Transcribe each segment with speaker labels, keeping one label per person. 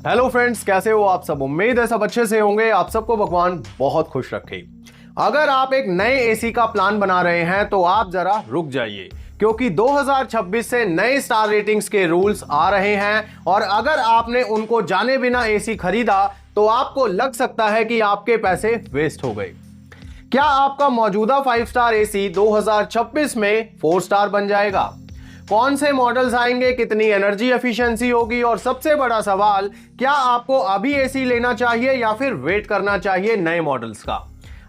Speaker 1: Hello friends, कैसे हो आप सब। उम्मीद है सब अच्छे से होंगे। आप सबको भगवान बहुत खुश रखे। अगर आप एक नए एसी का प्लान बना रहे हैं तो आप जरा रुक जाइए, क्योंकि 2026 से नए स्टार रेटिंग्स के रूल्स आ रहे हैं और अगर आपने उनको जाने बिना एसी खरीदा तो आपको लग सकता है कि आपके पैसे वेस्ट हो गए। क्या आपका मौजूदा 5 स्टार एसी 2026 में 4 स्टार बन जाएगा? कौन से मॉडल्स आएंगे, कितनी एनर्जी एफिशिएंसी होगी और सबसे बड़ा सवाल, क्या आपको अभी एसी लेना चाहिए या फिर वेट करना चाहिए नए मॉडल्स का?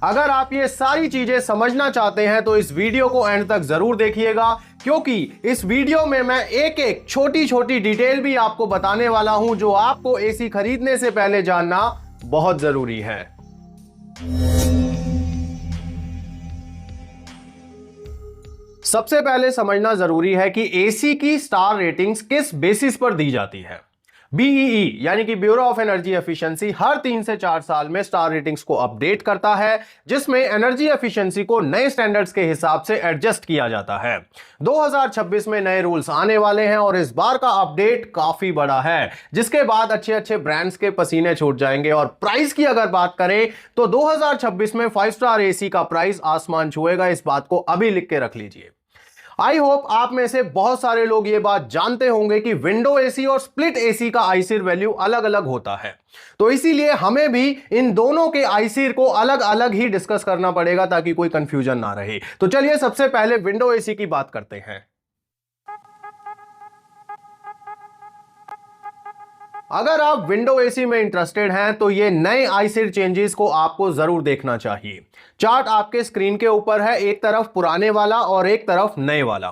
Speaker 1: अगर आप ये सारी चीजें समझना चाहते हैं तो इस वीडियो को एंड तक जरूर देखिएगा, क्योंकि इस वीडियो में मैं एक एक छोटी छोटी डिटेल भी आपको बताने वाला हूं जो आपको एसी खरीदने से पहले जानना बहुत जरूरी है। सबसे पहले समझना जरूरी है कि एसी की स्टार रेटिंग्स किस बेसिस पर दी जाती है। बीईई यानी कि ब्यूरो ऑफ एनर्जी एफिशिएंसी हर 3 से 4 साल में स्टार रेटिंग्स को अपडेट करता है, जिसमें एनर्जी एफिशिएंसी को नए स्टैंडर्ड्स के हिसाब से एडजस्ट किया जाता है। 2026 में नए रूल्स आने वाले हैं और इस बार का अपडेट काफी बड़ा है, जिसके बाद अच्छे अच्छे ब्रांड्स के पसीने छूट जाएंगे। और प्राइस की अगर बात करें तो 2026 में 5 स्टार एसी का प्राइस आसमान छुएगा। इस बात को अभी लिख के रख लीजिए। आई होप आप में से बहुत सारे लोग ये बात जानते होंगे कि विंडो एसी और स्प्लिट एसी का आईसीर वैल्यू अलग अलग होता है, तो इसीलिए हमें भी इन दोनों के आईसीर को अलग अलग ही डिस्कस करना पड़ेगा ताकि कोई कंफ्यूजन ना रहे। तो चलिए सबसे पहले विंडो एसी की बात करते हैं। अगर आप विंडो एसी में इंटरेस्टेड हैं तो ये नए आईसीर चेंजेस को आपको जरूर देखना चाहिए। चार्ट आपके स्क्रीन के ऊपर है, एक तरफ पुराने वाला और एक तरफ नए वाला।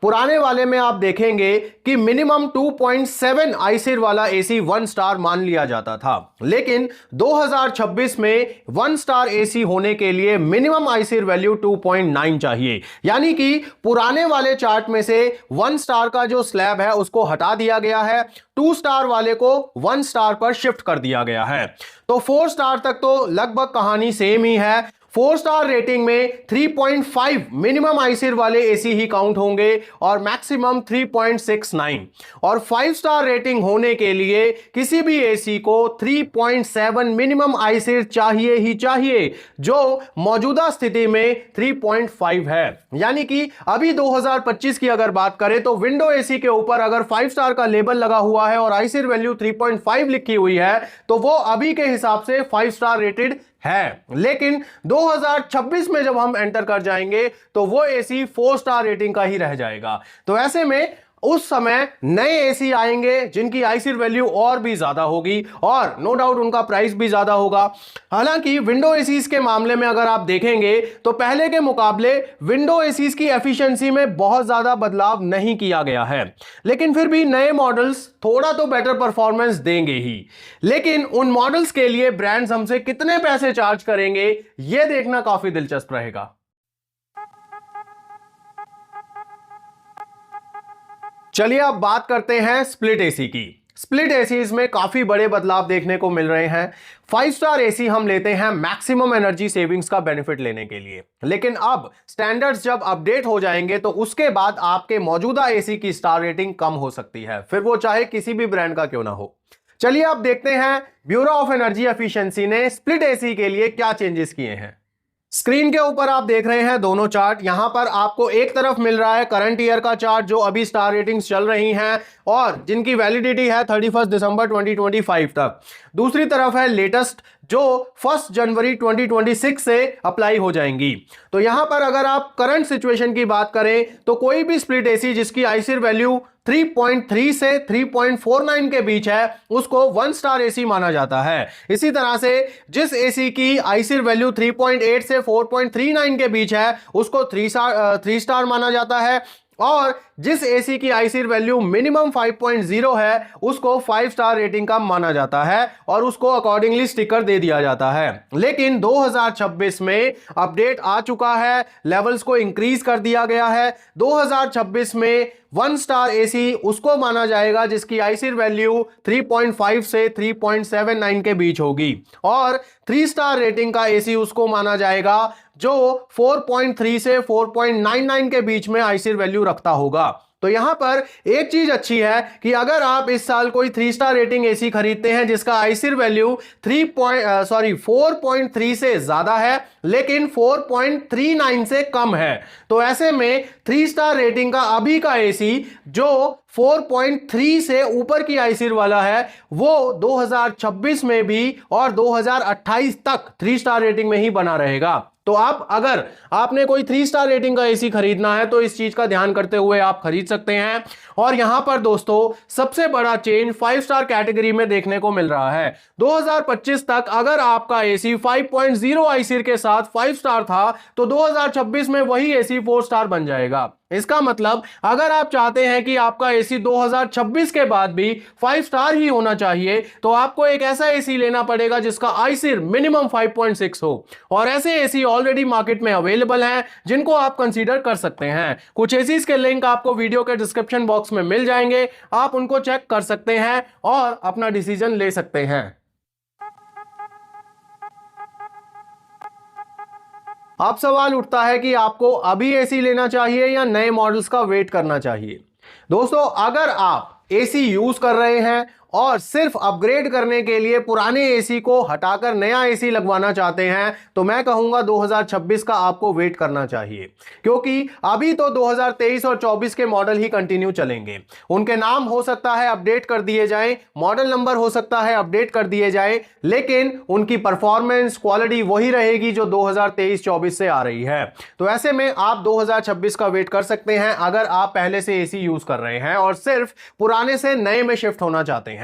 Speaker 1: पुराने वाले में आप देखेंगे कि मिनिमम 2.7 आईसीर वाला एसी 1 स्टार मान लिया जाता था, लेकिन 2026 में 1 स्टार एसी होने के लिए मिनिमम आईसीर वैल्यू 2.9 चाहिए। यानी कि पुराने वाले चार्ट में से 1 स्टार का जो स्लैब है उसको हटा दिया गया है, 2 स्टार वाले को 1 स्टार पर शिफ्ट कर दिया गया है। तो 4 स्टार तक तो लगभग कहानी सेम ही है। 4 स्टार रेटिंग में 3.5 मिनिमम आईसीर वाले एसी ही काउंट होंगे और मैक्सिमम 3.69, और 5 स्टार रेटिंग होने के लिए किसी भी एसी को 3.7 मिनिमम आईसीर चाहिए ही चाहिए, जो मौजूदा स्थिति में 3.5 है। यानी कि अभी 2025 की अगर बात करें तो विंडो एसी के ऊपर अगर 5 स्टार का लेबल लगा हुआ है और आईसीर वैल्यू 3.5 लिखी हुई है तो वो अभी के हिसाब से 5 स्टार रेटेड है। लेकिन 2026 में जब हम एंटर कर जाएंगे तो वो एसी 4 स्टार रेटिंग का ही रह जाएगा। तो ऐसे में उस समय नए एसी आएंगे जिनकी आईसीर वैल्यू और भी ज्यादा होगी और नो डाउट उनका प्राइस भी ज्यादा होगा। हालांकि विंडो एसीज के मामले में अगर आप देखेंगे तो पहले के मुकाबले विंडो एसीज की एफिशिएंसी में बहुत ज्यादा बदलाव नहीं किया गया है, लेकिन फिर भी नए मॉडल्स थोड़ा तो बेटर परफॉर्मेंस देंगे ही। लेकिन उन मॉडल्स के लिए ब्रांड्स हमसे कितने पैसे चार्ज करेंगे यह देखना काफी दिलचस्प रहेगा। चलिए अब बात करते हैं स्प्लिट एसी की। स्प्लिट एसीज में काफी बड़े बदलाव देखने को मिल रहे हैं। 5 स्टार एसी हम लेते हैं मैक्सिमम एनर्जी सेविंग्स का बेनिफिट लेने के लिए, लेकिन अब स्टैंडर्ड्स जब अपडेट हो जाएंगे तो उसके बाद आपके मौजूदा एसी की स्टार रेटिंग कम हो सकती है, फिर वो चाहे किसी भी ब्रांड का क्यों ना हो। चलिए अब देखते हैं ब्यूरो ऑफ एनर्जी एफिशिएंसी ने स्प्लिट एसी के लिए क्या चेंजेस किए हैं। स्क्रीन के ऊपर आप देख रहे हैं दोनों चार्ट। यहां पर आपको एक तरफ मिल रहा है करंट ईयर का चार्ट जो अभी स्टार रेटिंग्स चल रही हैं और जिनकी वैलिडिटी है 31 दिसंबर 2025 तक। दूसरी तरफ है लेटेस्ट जो 1 जनवरी 2026 से अप्लाई हो जाएंगी। तो यहां पर अगर आप करंट सिचुएशन की बात करें तो कोई भी स्प्लिट एसी जिसकी आईसीर वैल्यू 3.3 से 3.49 के बीच है उसको 1 स्टार एसी माना जाता है। इसी तरह से जिस एसी की आईसीर वैल्यू 3.8 से 4.39 के बीच है उसको 3 स्टार माना जाता है, और जिस एसी की आईसीर वैल्यू मिनिमम 5.0 है उसको 5 स्टार रेटिंग का माना जाता है और उसको अकॉर्डिंगली स्टिकर दे दिया जाता है। लेकिन 2026 में अपडेट आ चुका है, लेवल्स को इंक्रीज कर दिया गया है। 2026 में 1 स्टार एसी उसको माना जाएगा जिसकी आईसीर वैल्यू 3.5 से 3.79 के बीच होगी, और 3 स्टार रेटिंग का एसी उसको माना जाएगा जो 4.3 से 4.99 के बीच में आईसीर वैल्यू रखता होगा। तो यहां पर एक चीज अच्छी है कि अगर आप इस साल कोई 3 स्टार रेटिंग एसी खरीदते हैं जिसका आईसीर वैल्यू 4.3 से ज्यादा है लेकिन 4.39 से कम है, तो ऐसे में 3 स्टार रेटिंग का अभी का एसी जो 4.3 से ऊपर की आईसीर वाला है वो 2026 में भी और 2028 तक 3 स्टार रेटिंग में ही बना रहेगा। तो आप अगर आपने कोई 3 स्टार रेटिंग का एसी खरीदना है तो इस चीज का ध्यान करते हुए आप खरीद सकते हैं। और यहां पर दोस्तों सबसे बड़ा चेंज 5 स्टार कैटेगरी में देखने को मिल रहा है। 2025 तक अगर आपका एसी 5.0 आईसीर के साथ 5 स्टार था तो 2026 में वही एसी 4 स्टार बन जाएगा। इसका मतलब अगर आप चाहते हैं कि आपका एसी 2026 के बाद भी 5 स्टार ही होना चाहिए तो आपको एक ऐसा एसी लेना पड़ेगा जिसका आईसीर मिनिमम 5.6 हो, और ऐसे एसी ऑलरेडी मार्केट में अवेलेबल हैं जिनको आप कंसीडर कर सकते हैं। कुछ एसीज के लिंक आपको वीडियो के डिस्क्रिप्शन बॉक्स में मिल जाएंगे, आप उनको चेक कर सकते हैं और अपना डिसीजन ले सकते हैं। अब सवाल उठता है कि आपको अभी एसी लेना चाहिए या नए मॉडल्स का वेट करना चाहिए। दोस्तों अगर आप एसी यूज कर रहे हैं और सिर्फ अपग्रेड करने के लिए पुराने एसी को हटाकर नया एसी लगवाना चाहते हैं तो मैं कहूंगा 2026 का आपको वेट करना चाहिए, क्योंकि अभी तो 2023 और 24 के मॉडल ही कंटिन्यू चलेंगे। उनके नाम हो सकता है अपडेट कर दिए जाएं, मॉडल नंबर हो सकता है अपडेट कर दिए जाएं, लेकिन उनकी परफॉर्मेंस क्वालिटी वही रहेगी जो 2023-24 से आ रही है। तो ऐसे में आप 2026 का वेट कर सकते हैं अगर आप पहले से एसी यूज कर रहे हैं और सिर्फ पुराने से नए में शिफ्ट होना चाहते हैं।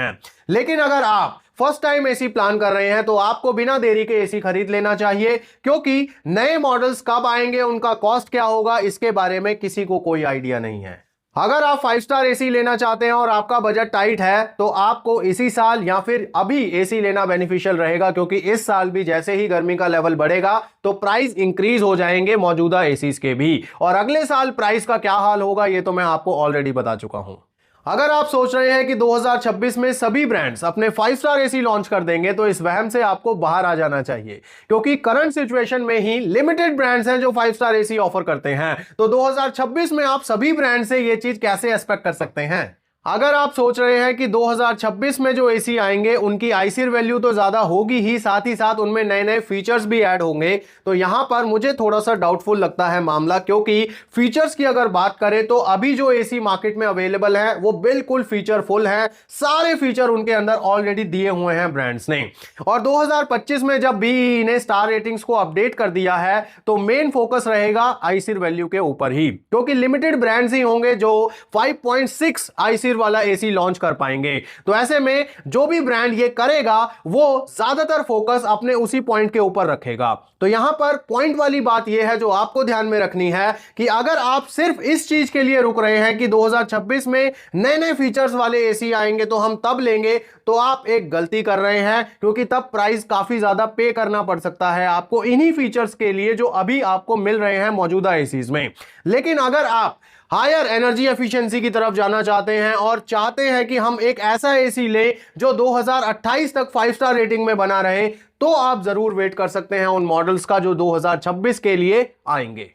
Speaker 1: लेकिन अगर आप फर्स्ट टाइम एसी प्लान कर रहे हैं तो आपको बिना देरी के एसी खरीद लेना चाहिए, क्योंकि नए मॉडल्स कब आएंगे, उनका कॉस्ट क्या होगा, इसके बारे में किसी को कोई आइडिया नहीं है। अगर आप 5 स्टार एसी लेना चाहते हैं और आपका बजट टाइट है तो आपको इसी साल या फिर अभी एसी लेना बेनिफिशियल रहेगा, क्योंकि इस साल भी जैसे ही गर्मी का लेवल बढ़ेगा तो प्राइस इंक्रीज हो जाएंगे मौजूदा एसीज के भी, और अगले साल प्राइस का क्या हाल होगा ये तो मैं आपको ऑलरेडी बता चुका हूं। अगर आप सोच रहे हैं कि 2026 में सभी ब्रांड्स अपने 5 स्टार एसी लॉन्च कर देंगे तो इस वहम से आपको बाहर आ जाना चाहिए, क्योंकि करंट सिचुएशन में ही लिमिटेड ब्रांड्स हैं जो 5 स्टार एसी ऑफर करते हैं। तो 2026 में आप सभी ब्रांड से ये चीज कैसे एक्सपेक्ट कर सकते हैं? अगर आप सोच रहे हैं कि 2026 में जो एसी आएंगे उनकी आईसीर वैल्यू तो ज्यादा होगी ही, साथ ही साथ उनमें नए नए फीचर्स भी ऐड होंगे, तो यहां पर मुझे थोड़ा सा डाउटफुल लगता है मामला, क्योंकि फीचर्स की अगर बात करें तो अभी जो एसी मार्केट में अवेलेबल है वो बिल्कुल फीचरफुल है, सारे फीचर उनके अंदर ऑलरेडी दिए हुए हैं ब्रांड्स ने। और 2025 में जब BEE ने स्टार रेटिंग्स को अपडेट कर दिया है तो मेन फोकस रहेगा आईसीर वैल्यू के ऊपर ही, क्योंकि लिमिटेड ब्रांड्स ही होंगे जो 5.6 आईसीर वाला एसी लॉन्च कर पाएंगे। तो ऐसे में जो भी ब्रांड ये करेगा वो ज्यादातर फोकस अपने उसी पॉइंट के ऊपर रखेगा। तो यहां पर पॉइंट वाली बात यह है जो आपको ध्यान में रखनी है कि अगर आप सिर्फ इस चीज के लिए रुक रहे हैं कि 2026 में नए नए फीचर्स वाले एसी आएंगे तो हम तब लेंगे, तो आप एक गलती कर रहे हैं, क्योंकि तब प्राइस काफी ज्यादा पे करना पड़ सकता है आपको इन्हीं फीचर्स के लिए जो अभी आपको मिल रहे हैं मौजूदा एसीज में। लेकिन अगर आप हायर एनर्जी एफिशिएंसी की तरफ जाना चाहते हैं और चाहते हैं कि हम एक ऐसा एसी ले जो 2028 तक 5 स्टार रेटिंग में बना रहे, तो आप जरूर वेट कर सकते हैं उन मॉडल्स का जो 2026 के लिए आएंगे।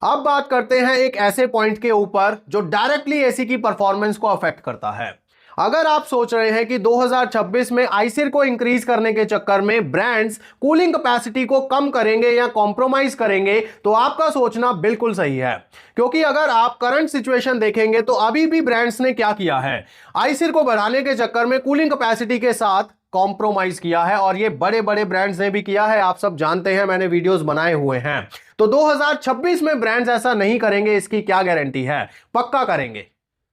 Speaker 1: अब बात करते हैं एक ऐसे पॉइंट के ऊपर जो डायरेक्टली एसी की परफॉर्मेंस को अफेक्ट करता है। अगर आप सोच रहे हैं कि 2026 में आईसीर को इंक्रीज करने के चक्कर में ब्रांड्स कूलिंग कैपेसिटी को कम करेंगे या कॉम्प्रोमाइज करेंगे तो आपका सोचना बिल्कुल सही है, क्योंकि अगर आप करंट सिचुएशन देखेंगे तो अभी भी ब्रांड्स ने क्या किया है, आईसीर को बढ़ाने के चक्कर में कूलिंग कैपेसिटी के साथ कॉम्प्रोमाइज किया है, और ये बड़े बड़े ब्रांड्स ने भी किया है, आप सब जानते हैं, मैंने वीडियोस बनाए हुए हैं। तो 2026 में ब्रांड्स ऐसा नहीं करेंगे, इसकी क्या गारंटी है? पक्का करेंगे।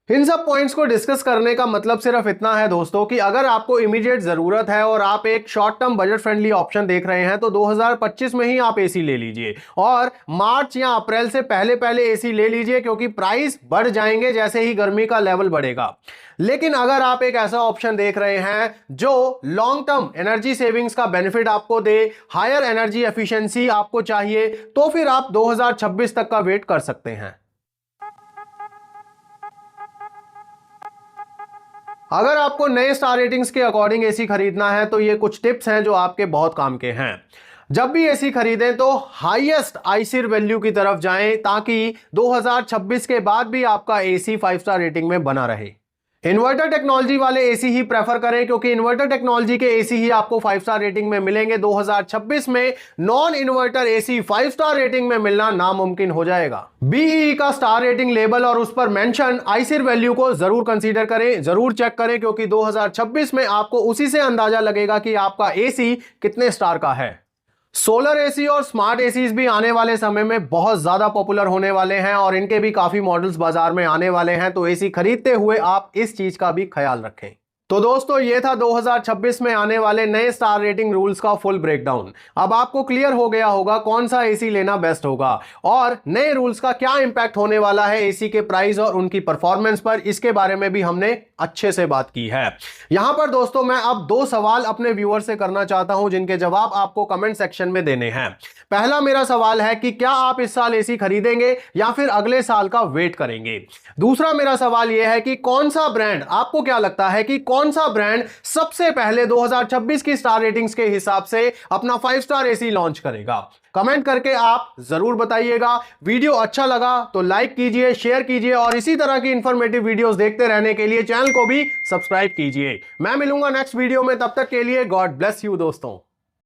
Speaker 1: इन सब पॉइंट्स को डिस्कस करने का मतलब सिर्फ इतना है दोस्तों कि अगर आपको इमीडिएट जरूरत है और आप एक short term budget friendly option देख रहे हैं तो 2025 में ही आप एसी ले लीजिए, और मार्च या अप्रैल से पहले पहले एसी ले लीजिए, क्योंकि प्राइस बढ़ जाएंगे जैसे ही गर्मी का लेवल बढ़ेगा। लेकिन अगर आप एक ऐसा ऑप्शन देख रहे हैं जो लॉन्ग टर्म एनर्जी सेविंग्स का बेनिफिट आपको दे, हायर एनर्जी एफिशिएंसी आपको चाहिए, तो फिर आप 2026 तक का वेट कर सकते हैं। अगर आपको नए स्टार रेटिंग्स के अकॉर्डिंग एसी खरीदना है तो ये कुछ टिप्स हैं जो आपके बहुत काम के हैं। जब भी एसी खरीदें तो हाईएस्ट आईसीआर वैल्यू की तरफ जाएं ताकि 2026 के बाद भी आपका एसी 5 स्टार रेटिंग में बना रहे। इन्वर्टर टेक्नोलॉजी वाले एसी ही प्रेफर करें क्योंकि इन्वर्टर टेक्नोलॉजी के एसी ही आपको 5 स्टार रेटिंग में मिलेंगे। 2026 में non inverter AC 5 star rating में मिलना नामुमकिन हो जाएगा। बीई का स्टार रेटिंग लेबल और उस पर मेंशन आईसीआर वैल्यू को जरूर कंसीडर करें, जरूर चेक करें क्योंकि 2026 में आपको उसी से अंदाजा लगेगा कि आपका एसी कितने स्टार का है। सोलर एसी और स्मार्ट एसीज भी आने वाले समय में बहुत ज्यादा पॉपुलर होने वाले हैं और इनके भी काफी मॉडल्स बाजार में आने वाले हैं, तो एसी खरीदते हुए आप इस चीज का भी ख्याल रखें। तो दोस्तों ये था 2026 में आने वाले नए स्टार रेटिंग रूल्स का फुल ब्रेकडाउन। अब आपको क्लियर हो गया होगा कौन सा एसी लेना बेस्ट होगा और नए रूल्स का क्या इंपैक्ट होने वाला है एसी के प्राइस और उनकी परफॉर्मेंस पर, इसके बारे में भी हमने अच्छे से बात की है। यहां पर दोस्तों मैं अब 2 सवाल अपने व्यूअर से करना चाहता हूं जिनके जवाब आपको कमेंट सेक्शन में देने हैं। पहला मेरा सवाल है कि क्या आप इस साल एसी खरीदेंगे या फिर अगले साल का वेट करेंगे। दूसरा मेरा सवाल यह है कि कौन सा ब्रांड, आपको क्या लगता है कि कौन सा ब्रांड सबसे पहले 2026 की स्टार रेटिंग्स के हिसाब से अपना 5 स्टार एसी लॉन्च करेगा। कमेंट करके आप जरूर बताइएगा। वीडियो अच्छा लगा तो लाइक कीजिए, शेयर कीजिए और इसी तरह की इंफॉर्मेटिव वीडियोस देखते रहने के लिए चैनल को भी सब्सक्राइब कीजिए। मैं मिलूंगा नेक्स्ट वीडियो में, तब तक के लिए गॉड ब्लेस यू दोस्तों।